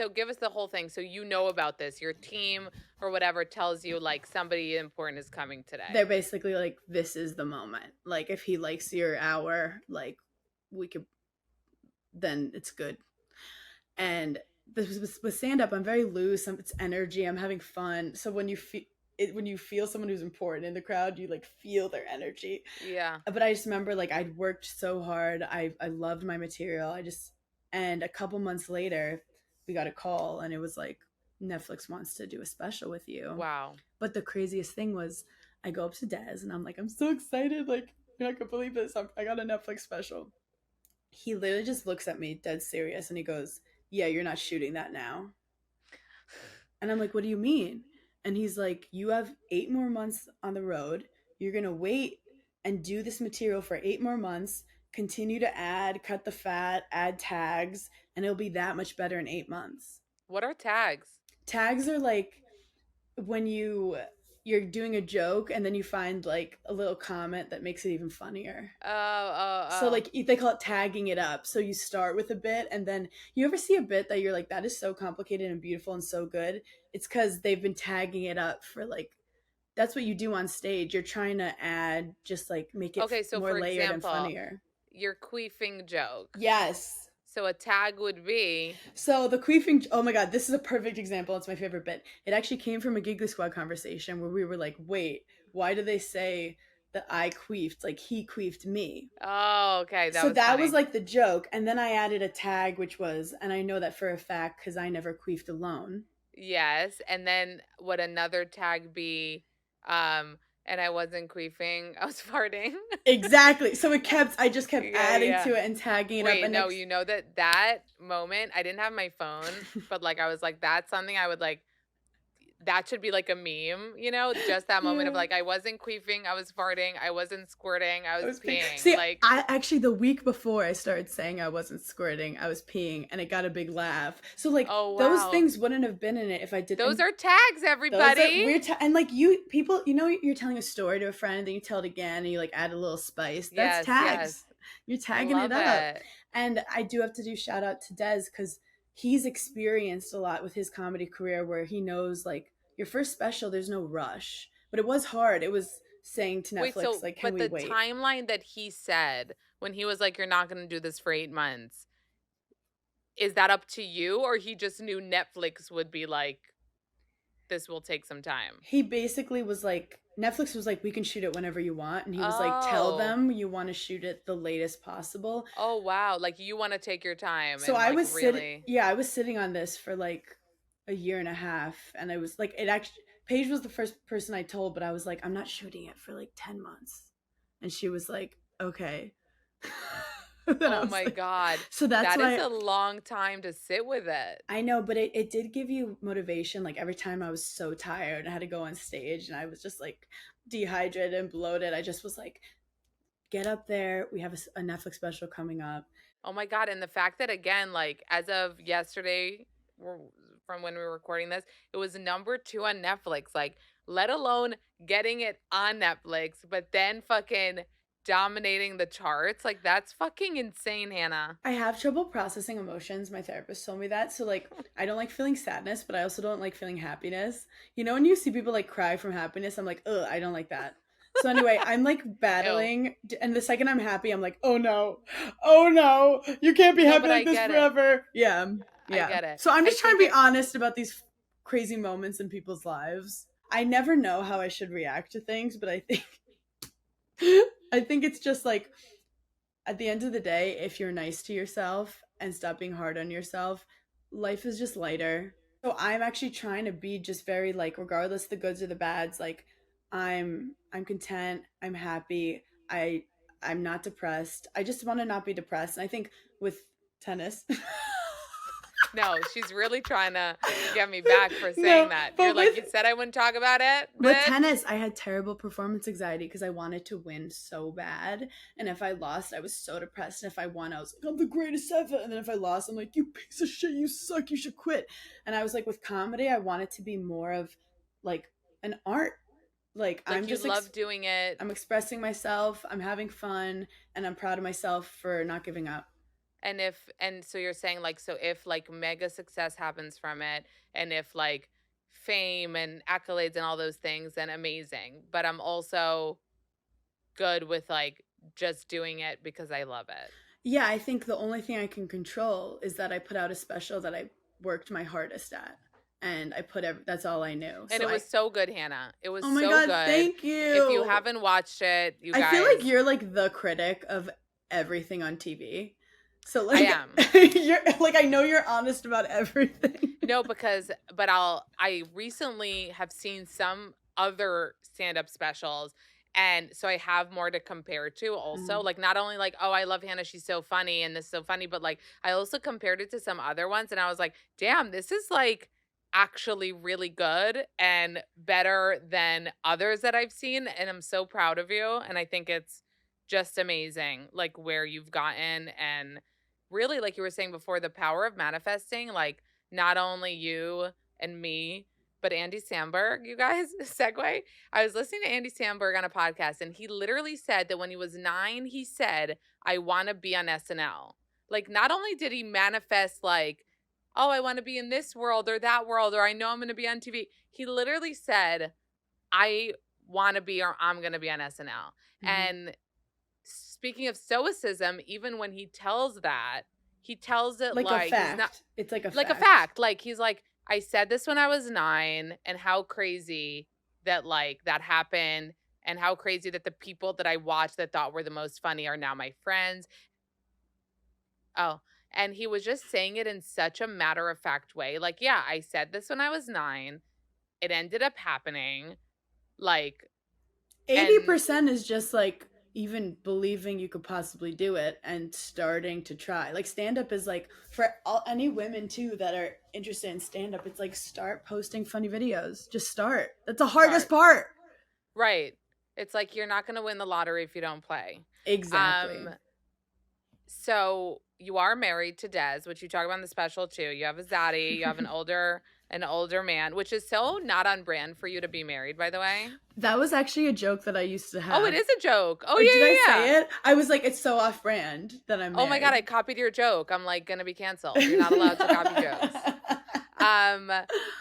give us the whole thing. So you know about this. Your team or whatever tells you like somebody important is coming they're today. basically like, this is the moment. Like if he likes your hour, like we could, then it's good. And this with stand up, I'm very loose. It's energy. I'm having fun. So when you feel it, when you feel someone who's important in the crowd, you like feel their energy. Yeah. But I just remember like I'd worked so hard. I loved my material. And a couple months later, we got a call and it was like, Netflix wants to do a special with you. Wow. But the craziest thing was, I go up to Des and I'm like, I'm so excited. Like, you're not gonna believe this. I got a Netflix special. He literally just looks at me dead serious and he goes, yeah, you're not shooting that now. And I'm like, what do you mean? And he's like, you have 8 more months on the road. You're going to wait and do this material for 8 more months, continue to add, cut the fat, add tags, and it'll be that much better in 8 months. What are tags? Tags are like when you're doing a joke and then you find like a little comment that makes it even funnier. Oh, oh, So oh. like they call it tagging it up. So you start with a bit and then you ever see a bit that you're like, that is so complicated and beautiful and so good. It's because they've been tagging it up for like, that's what you do on stage. You're trying to add, just like make it Okay, so more for layered and example, funnier. your queefing joke. Yes. So a tag would be So the queefing, oh my God, this is a perfect example. It's my favorite bit. It actually came from a Giggly Squad conversation where we were like, wait, why do they say that I queefed? Like he queefed me. oh, okay, that So was that was funny. like the joke. And then I added a tag, which was, and I know that for a fact because I never queefed alone. Yes, and then would another tag be and I wasn't queefing, I was farting. Exactly. So I just kept Yeah, adding yeah. to it and tagging it up. Wait, And no, next, you know that moment, I didn't have my phone, but like I was like that's something I would like that should be like a meme, you know? Just that moment of yeah. like I wasn't queefing, I was farting, I wasn't squirting, I I was was peeing. peeing. See, Like, I actually the week before I started saying I wasn't squirting, I was peeing, and it got a big laugh. So like oh those wow. things wouldn't have been in it if I did. Those And are tags, those are everybody. weird. And like you people, you're telling a story to a friend, and then you tell it again, and you like add a little spice. That's Yes, yes. tags. You're I tagging it love up. it. And I do have to do shout out to Des because he's experienced a lot with his comedy career, where he knows like your first special, there's no rush, but it was hard. It was saying to Wait, Netflix so like, can but we the wait? timeline that he said when he was like, "You're not going to do this for 8 months," is that up to you, or he just knew Netflix would be like, "This will take some time"? He basically was like, Netflix was like, we can shoot it whenever you want, and he was like, tell Oh, them you want to shoot it the latest possible. oh wow! Like you want to take your time So and I like was sitting, really. yeah, I was sitting on this for like a year and a half, and I was like, it actually, Paige was the first person I told, but I was like, I'm not shooting it for like 10 months, and she was like, okay. Then I Oh was my like, god, so that's that is why a long time to sit with it. I know, but it did give you motivation. Like every time I was so tired and I had to go on stage and I was just like dehydrated and bloated, I just was like, get up there. We have a Netflix special coming up. Oh my god, and the fact that again, like as of yesterday, from when we were recording this, it was number 2 on Netflix. Like, let alone getting it on Netflix, but then fucking dominating the charts. Like, that's fucking insane, Hannah. I have trouble processing emotions. My therapist told me that. So, like, I don't like feeling sadness, but I also don't like feeling happiness. You know, when you see people like cry from happiness, I'm like, ugh, I don't like that. So anyway, I'm like Ew. battling, and the second I'm happy, I'm like, oh no, you can't be No, happy but I like this get it. forever. Yeah, I yeah. get it. So I'm I just trying to think be it honest about these crazy moments in people's lives. I never know how I should react to things, but I think I think it's just like at the end of the day, if you're nice to yourself and stop being hard on yourself, life is just lighter. So I'm actually trying to be just very like regardless the goods or the bads, like I'm content, I'm happy, I'm not depressed. I just want to not be depressed. And I think with tennis no, she's really trying to get me back for saying no, that. You're but like, you said I wouldn't talk about it, with bitch. tennis, I had terrible performance anxiety because I wanted to win so bad. And if I lost, I was so depressed. And if I won, I was like, I'm the greatest ever. And then if I lost, I'm like, you piece of shit, you suck, you should quit. And I was like, with comedy, I want it to be more of like an art. Like Like you love doing it. I'm expressing myself, I'm having fun, and I'm proud of myself for not giving up. And so you're saying like, so if like mega success happens from it, and if like fame and accolades and all those things, then amazing. But I'm also good with like just doing it because I love it. Yeah, I think the only thing I can control is that I put out a special that I worked my hardest at, and that's all I knew. And So it was so good, Hannah. It was oh my so god, good. thank If you you. haven't watched it, you I feel like guys, you're like the critic of everything on TV. So I like am. you're like I know you're honest about everything. No, because I recently have seen some other stand-up specials, and so I have more to compare to also. Mhm. Like not only like, oh, I love Hannah, she's so funny and this is so funny, but like I also compared it to some other ones and I was like, damn, this is like actually really good and better than others that I've seen. And I'm so proud of you. And I think it's just amazing, like where you've gotten and really, like you were saying before, the power of manifesting, like not only you and me, but Andy Samberg, you guys, segue. I was listening to Andy Samberg on a podcast, and he literally said that when he was 9, he said, I want to be on SNL. Like, not only did he manifest, like, oh, I want to be in this world or that world, or I know I'm going to be on TV, he literally said, I want to be or I'm going to be on SNL. Mhm. And speaking of stoicism, even when he tells that, he tells it Like a like he's not fact. It's like a like a fact. fact. Like he's like, I said this when I was 9, and how crazy that like that happened, and how crazy that the people that I watched that thought were the most funny are now my friends. Oh, and he was just saying it in such a matter of fact way. Like, yeah, I said this when I was 9. It ended up happening. Like, and 80% is just like even believing you could possibly do it and starting to try. Like stand up is like for any women too that are interested in stand up, it's like start posting funny videos. Just start. That's the hardest start. part. Right. It's like you're not going to win the lottery if you don't play. Um Exactly. so you are married to Des, which you talk about in the special too. You have a zaddy, you have an older man, which is so not on brand for you to be married, by the way. That was actually a joke that I used to Oh, it have. is a joke. Oh Or did I yeah, yeah, yeah. say it? I was like, it's so off brand that I'm Oh my god, married. I copied your joke. I'm like gonna be canceled. You're not allowed to copy jokes. Um,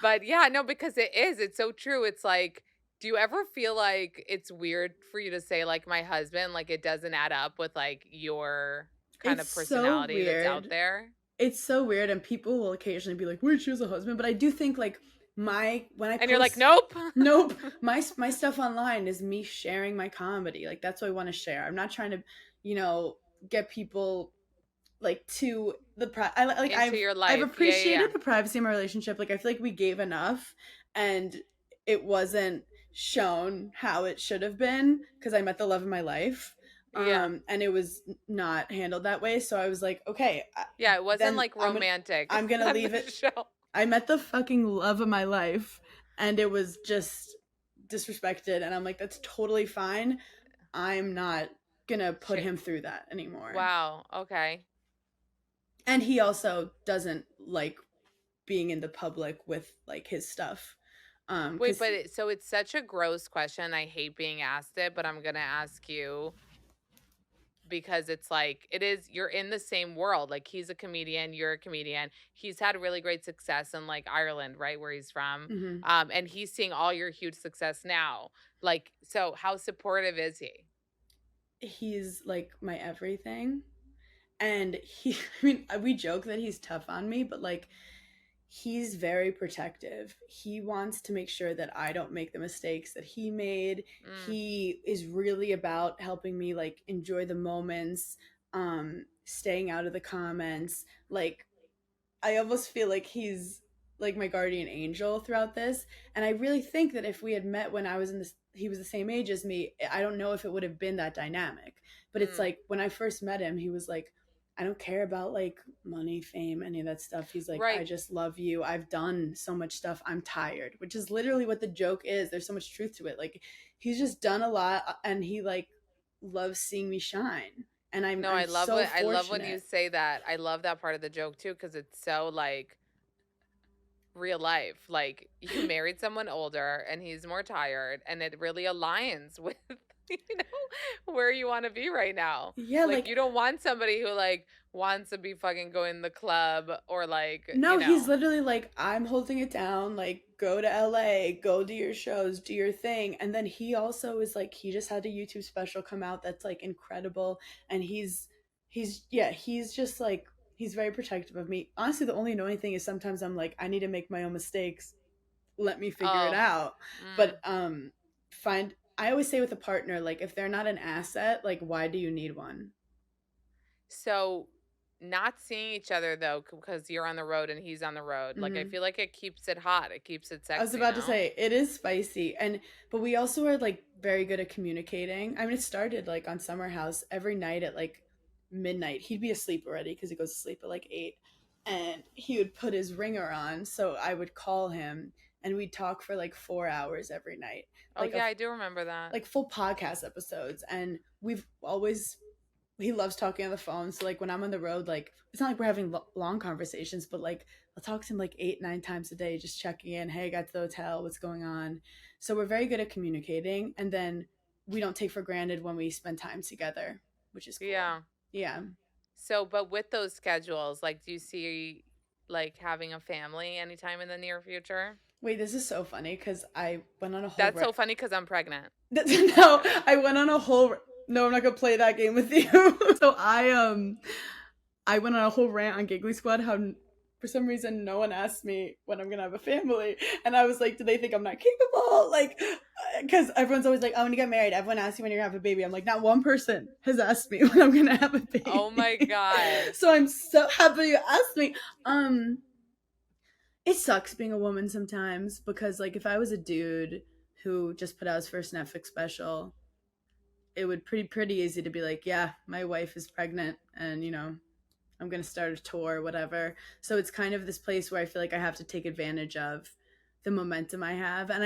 but yeah, no, because it is. It's so true. It's like, do you ever feel like it's weird for you to say like my husband, like it doesn't add up with like your kind It's of so personality that's out weird. there? It's so weird, and people will occasionally be like, wait, she has a husband. But I do think like my when I And you're like, post nope. nope, my stuff online is me sharing my comedy. Like that's what I want to share. I'm not trying to, you know, get people like to the like Into your I've life. Yeah, yeah, yeah. appreciated the privacy in my relationship. Like I feel like we gave enough, and it wasn't shown how it should have been because I met the love of my life, Yeah. and it was not handled that way. So I was like, okay, Yeah, it wasn't then like romantic I'm gonna on leave the it. show. I met the fucking love of my life, and it was just disrespected, and I'm like, that's totally fine. I'm not gonna put Shit. him through that anymore. Wow. Okay. And he also doesn't like being in the public with like his stuff. Wait, Cuz but so it's such a gross question. I hate being asked it, but I'm gonna ask you. because it's like it is you're in the same world. Like he's a comedian, you're a comedian. He's had really great success in like Ireland, right, where he's from. Hmm. And he's seeing all your huge success now. Like, so how supportive is he? He's like my everything. And he, I mean, we joke that he's tough on me, but like, he's very protective. He wants to make sure that I don't make the mistakes that he made. Mm, He is really about helping me like enjoy the moments, staying out of the comments. Like, I almost feel like he's like my guardian angel throughout this. And I really think that if we had met when I was in this, he was the same age as me, I don't know if it would have been that dynamic. But it's mm. like when I first met him, he was like, I don't care about like money, fame, any of that stuff. He's like, I Right. just love you. I've done so much stuff. I'm tired, which is literally what the joke is. There's so much truth to it. Like, he's just done a lot and he like loves seeing me shine. And No, I'm so I love when you fortunate. say that. I love that part of the joke too, because it's so like real life. Like you married someone older and he's more tired and it really aligns with where you want to be right now. Yeah, Like like you don't want somebody who like wants to be fucking going to the club or like, no, he's literally like, I'm holding it down. Like, go to LA, go do your shows, do your thing. And then he also is like, he just had a YouTube special come out that's like incredible. And yeah, he's just like, he's very protective of me. Honestly, the only annoying thing is sometimes I'm like, I need to make my own mistakes. Let me figure it oh, out. mm. But, I always say with a partner, like, if they're not an asset, like, why do you need one? So not seeing each other though, because you're on the road and he's on the road. Like I Mm-hmm. feel like it keeps it hot. It keeps it I was sexy, about to no? say it is spicy, and but we also are like very good at communicating. I mean, it started like on Summer House every night at like midnight. He'd be asleep already because he goes to sleep at like 8, and he would put his ringer on, so I would call him, and we'd talk for like 4 hours every night, Oh like yeah, I do remember that. full podcast episodes, and we've always he loves talking on the phone. So like when I'm on the road, like it's not like we're having long conversations, but like I'll talk to him like 8, 9 times a day, just checking in. Hey, I got to the hotel. What's going on? So we're very good at communicating, and then we don't take for granted when we spend time together, which is cool. Yeah. Yeah. So, but with those schedules, like, do you see like having a family anytime in the near future? Wait, this is so funny because I went on a whole That's so funny because I'm pregnant. no, I went on a whole. No, I'm not gonna play that game with you. So I went on a whole rant on Giggly Squad how for some reason no one asked me when I'm gonna have a family, and I was like, do they think I'm not capable? Like, because everyone's always like, oh, when you get married, everyone asks you when you're gonna have a baby. I'm like, not one person has asked me when I'm gonna have a Oh my baby. God. So I'm so happy you asked me. Um, it sucks being a woman sometimes because like if I was a dude who just put out his first Netflix special, it would pretty easy to be like, yeah, my wife is pregnant, and I'm going to start a tour, whatever. So it's kind of this place where I feel like I have to take advantage of the momentum I have. And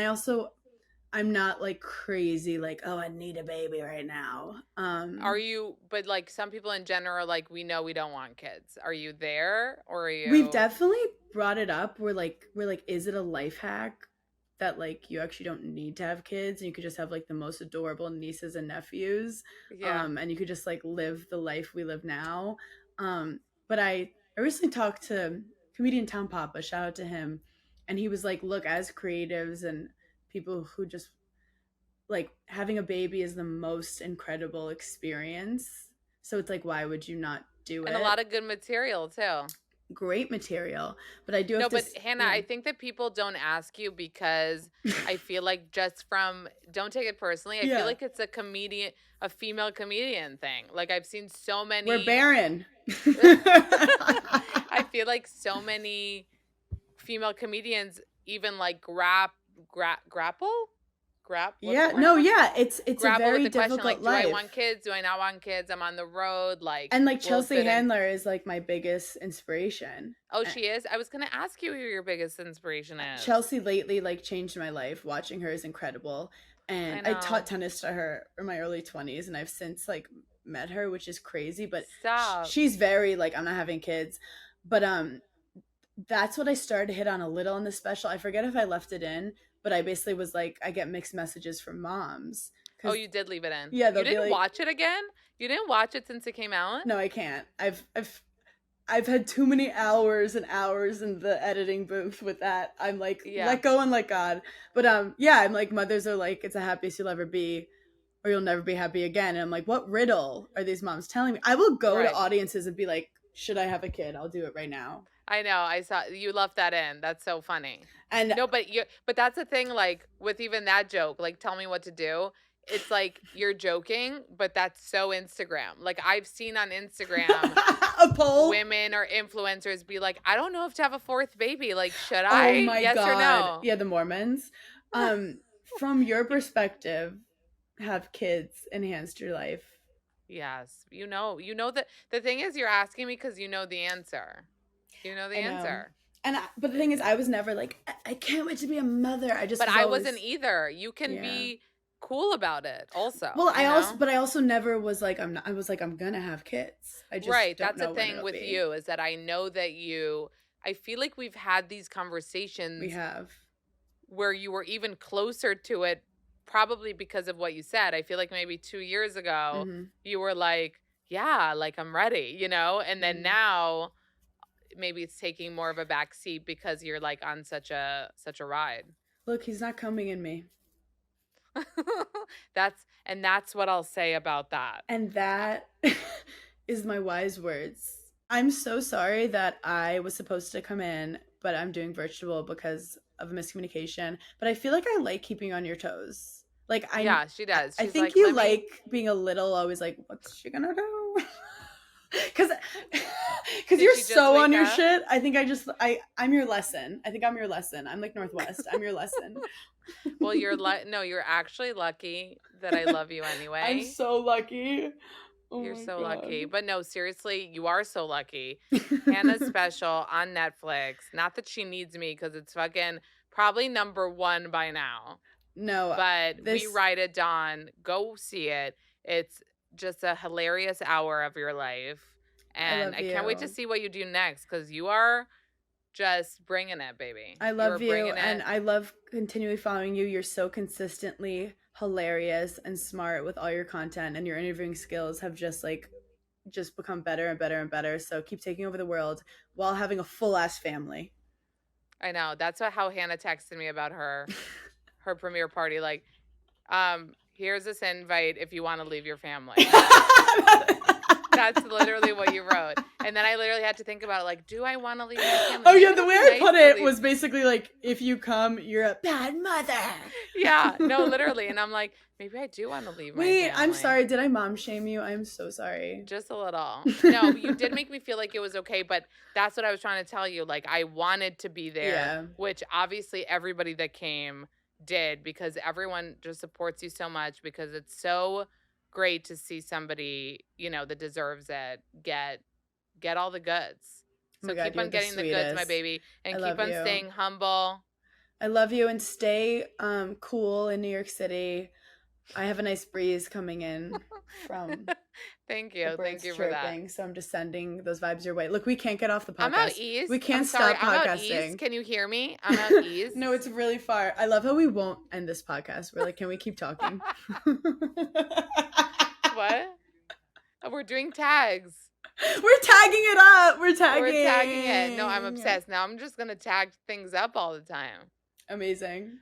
I'm not like crazy, like, oh, I need a baby right now. Are you, but like some people in general are like, we know we don't want kids. Are you there or are We've you? definitely brought it up. We're like, is it a life hack that like you actually don't need to have kids and you could just have like the most adorable nieces and nephews, Yeah. and you could just like live the life we live now. But I recently talked to comedian Tom Papa, shout out to him, and he was like, look, as creatives and people who just like having a baby is the most incredible experience. So it's like, why would you not do And a it? lot of good material too. Great material, but I do have No, to, but Hannah, yeah. I think that people don't ask you because I feel like just from, don't take it personally. I feel Yeah, like it's a female comedian thing. Like I've seen so we're many barren. I feel like so many female comedians even like grapple? What's the Yeah, word I'm no, looking yeah, for? it's a Grapple with very the question difficult like, do I life. want kids? Do I not want kids? I'm on the road. Like, And like will it Chelsea fit in? Handler is like my biggest inspiration. Oh, Uh, she is? I was going to ask you who your biggest inspiration is. Chelsea lately like changed my life. Watching her is incredible. And I I taught know. tennis to her in my early 20s, and I've since like met her, which is crazy, but Stop. she's very like, I'm not having kids. But that's what I started to hit on a little in the special. I forget if I left it in, but I basically was like, I get mixed messages from moms Oh, you did leave it in. Yeah, You they'll be didn't like, watch it again? You didn't watch it since it came out? no, I can't. I've had too many hours and hours in the editing booth with that. I'm like, Yeah. let go and let God. But yeah, I'm like, mothers are like, it's the happiest you'll ever be, or you'll never be happy again. And I'm like, what riddle are these moms telling me? I will go to Right. audiences and be like, should I have a kid? I'll do it right now. I know. I saw you left that in. That's so funny. And No, but that's the thing, like with even that joke, like tell me what to do. It's like you're joking, but that's so Instagram. Like I've seen on Instagram a poll. women or influencers be like, I don't know if to have a fourth baby. Like, should Oh I? my Yes or God. no? Yeah, the Mormons. From your perspective, have kids enhanced your life? Yes. You know that the thing is you're asking me because you know the answer. You know the I know. answer. But the thing is, I was never like, I can't wait to be a mother. I just But was I always, wasn't either. You can yeah. be cool about it also. Well, you know? I also never was like, I'm not, I was like, I'm gonna have kids. I just Right. don't That's the know when thing it'll with be. you is that I know that I feel like we've had these We conversations have. where you were even closer to it, probably because of what you said. I feel like maybe 2 years ago, Mhm. you were like, yeah, like I'm ready, you know? And then Mhm. now maybe it's taking more of a back seat because you're like on such a ride. Look, he's not coming in me. That's what I'll say about that. And that is my wise words. I'm so sorry that I was supposed to come in, but I'm doing virtual because of a miscommunication. But I feel like I like keeping on your toes. Like Yeah, she does. I She's think like, you let me. like being a little always like, what's she gonna do? Because Did you're she just so on wake your up? shit. I think I'm your lesson. I think I'm your lesson. I'm like Northwest. I'm your lesson. Well, no, you're actually lucky that I love you anyway. I'm so lucky. Oh You're my so God. lucky. But no, seriously, you are so lucky. Hannah's special on Netflix. Not that she needs me because it's fucking probably #1 by now. No, But we write it down. Go see it. It's just a hilarious hour of your life. And I can't wait to see what you do next because you are just bringing it, baby. I love You're bringing you, and it. I love continually following you. You're so consistently hilarious and smart with all your content, and your interviewing skills have just become better and better and better. So keep taking over the world while having a full ass family. I know. That's how Hannah texted me about her premiere party. Like, here's this invite if you want to leave your family. That's literally what you wrote. And then I literally had to think about it, like, do I want to leave my family? Oh Maybe yeah, the it'll way be I nice put to it leave. was basically like, if you come, you're a bad mother. Yeah, no, literally. And I'm like, maybe I do want to leave my Wait, family. I'm sorry. Did I mom shame you? I'm so sorry. Just a little. No, you did make me feel like it was okay, but that's what I was trying to tell you. Like, I wanted to be there, Yeah. which obviously everybody that came did because everyone just supports you so much because it's so great to see somebody, that deserves it get all the goods. Oh So my God, keep you're on the getting the goods, my sweetest. baby, and I keep love on you. staying humble. I love you, and stay cool in New York City. I have a nice breeze coming in from Thank the you. birds Thank you for chirping, that. so I'm just sending those vibes your way. Look, we can't get off the podcast. I'm out east. We can't I'm sorry. stop I'm out podcasting. east. Can you hear me? I'm out east. No, it's really far. I love how we won't end this podcast. We're like, can we keep talking? What? Oh, we're doing tags. We're tagging it up. We're tagging it. No, I'm obsessed. Now I'm just going to tag things up all the time. Amazing.